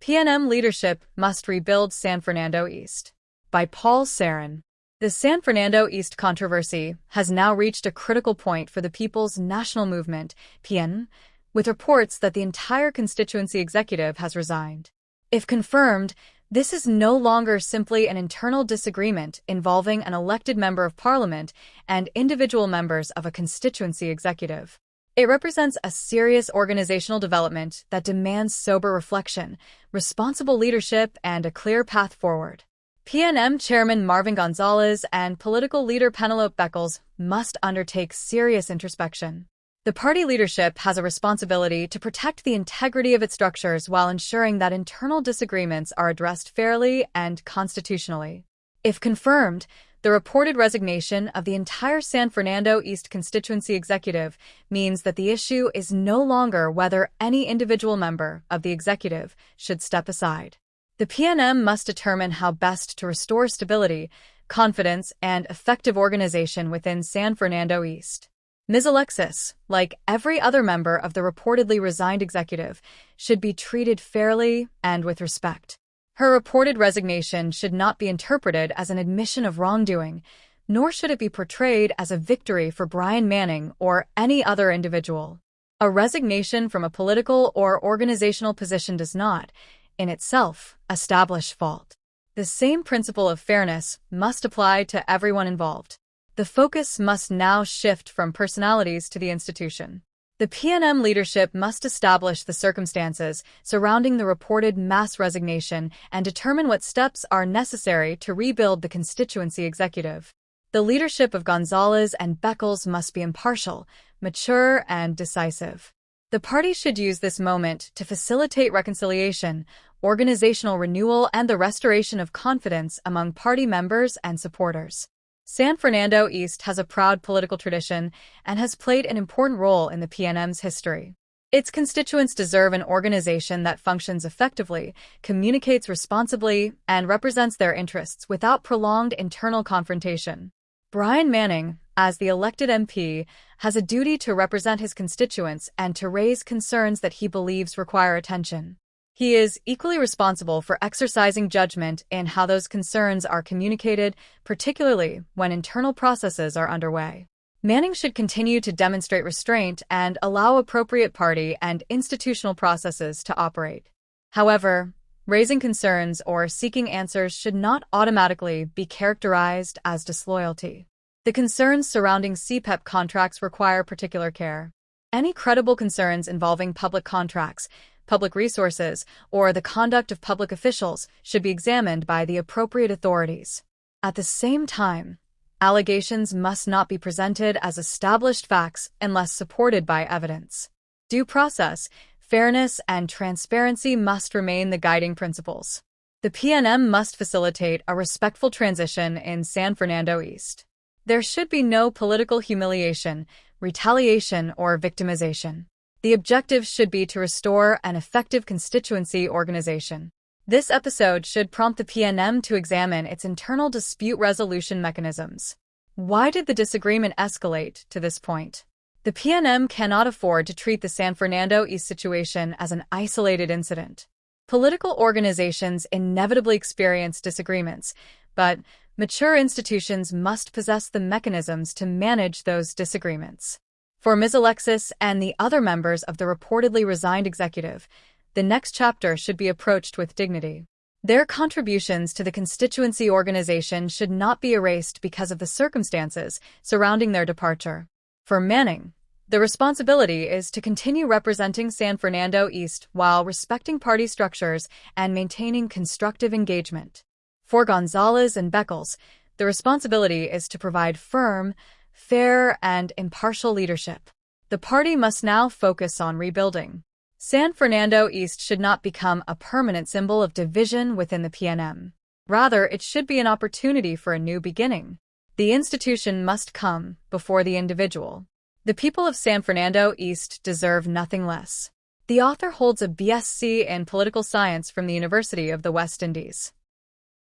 PNM leadership must rebuild San Fernando East. By Paul Sarin. The San Fernando East controversy has now reached a critical point for the People's National Movement, PNM, with reports that the entire constituency executive has resigned. If confirmed, this is no longer simply an internal disagreement involving an elected member of parliament and individual members of a constituency executive. It represents a serious organizational development that demands sober reflection, responsible leadership, and a clear path forward. PNM Chairman Marvin Gonzalez and political leader Penelope Beckles must undertake serious introspection. The party leadership has a responsibility to protect the integrity of its structures while ensuring that internal disagreements are addressed fairly and constitutionally. If confirmed, the reported resignation of the entire San Fernando East constituency executive means that the issue is no longer whether any individual member of the executive should step aside. The PNM must determine how best to restore stability, confidence, and effective organization within San Fernando East. Ms. Alexis, like every other member of the reportedly resigned executive, should be treated fairly and with respect. Her reported resignation should not be interpreted as an admission of wrongdoing, nor should it be portrayed as a victory for Brian Manning or any other individual. A resignation from a political or organizational position does not, in itself, establish fault. The same principle of fairness must apply to everyone involved. The focus must now shift from personalities to the institution. The PNM leadership must establish the circumstances surrounding the reported mass resignation and determine what steps are necessary to rebuild the constituency executive. The leadership of Gonzalez and Beckles must be impartial, mature, and decisive. The party should use this moment to facilitate reconciliation, organizational renewal, and the restoration of confidence among party members and supporters. San Fernando East has a proud political tradition and has played an important role in the PNM's history. Its constituents deserve an organization that functions effectively, communicates responsibly, and represents their interests without prolonged internal confrontation. Brian Manning, as the elected MP, has a duty to represent his constituents and to raise concerns that he believes require attention. He is equally responsible for exercising judgment in how those concerns are communicated, particularly when internal processes are underway. Manning should continue to demonstrate restraint and allow appropriate party and institutional processes to operate. However, raising concerns or seeking answers should not automatically be characterized as disloyalty. The concerns surrounding CPEP contracts require particular care. Any credible concerns involving public contracts, public resources, or the conduct of public officials should be examined by the appropriate authorities. At the same time, allegations must not be presented as established facts unless supported by evidence. Due process, fairness, and transparency must remain the guiding principles. The PNM must facilitate a respectful transition in San Fernando East. There should be no political humiliation, retaliation, or victimization. The objective should be to restore an effective constituency organization. This episode should prompt the PNM to examine its internal dispute resolution mechanisms. Why did the disagreement escalate to this point? The PNM cannot afford to treat the San Fernando East situation as an isolated incident. Political organizations inevitably experience disagreements, but mature institutions must possess the mechanisms to manage those disagreements. For Ms. Alexis and the other members of the reportedly resigned executive, the next chapter should be approached with dignity. Their contributions to the constituency organization should not be erased because of the circumstances surrounding their departure. For Manning, the responsibility is to continue representing San Fernando East while respecting party structures and maintaining constructive engagement. For Gonzalez and Beckles, the responsibility is to provide firm, fair, and impartial leadership. The party must now focus on rebuilding. San Fernando East should not become a permanent symbol of division within the PNM. Rather, it should be an opportunity for a new beginning. The institution must come before the individual. The people of San Fernando East deserve nothing less. The author holds a BSc in political science from the University of the West Indies.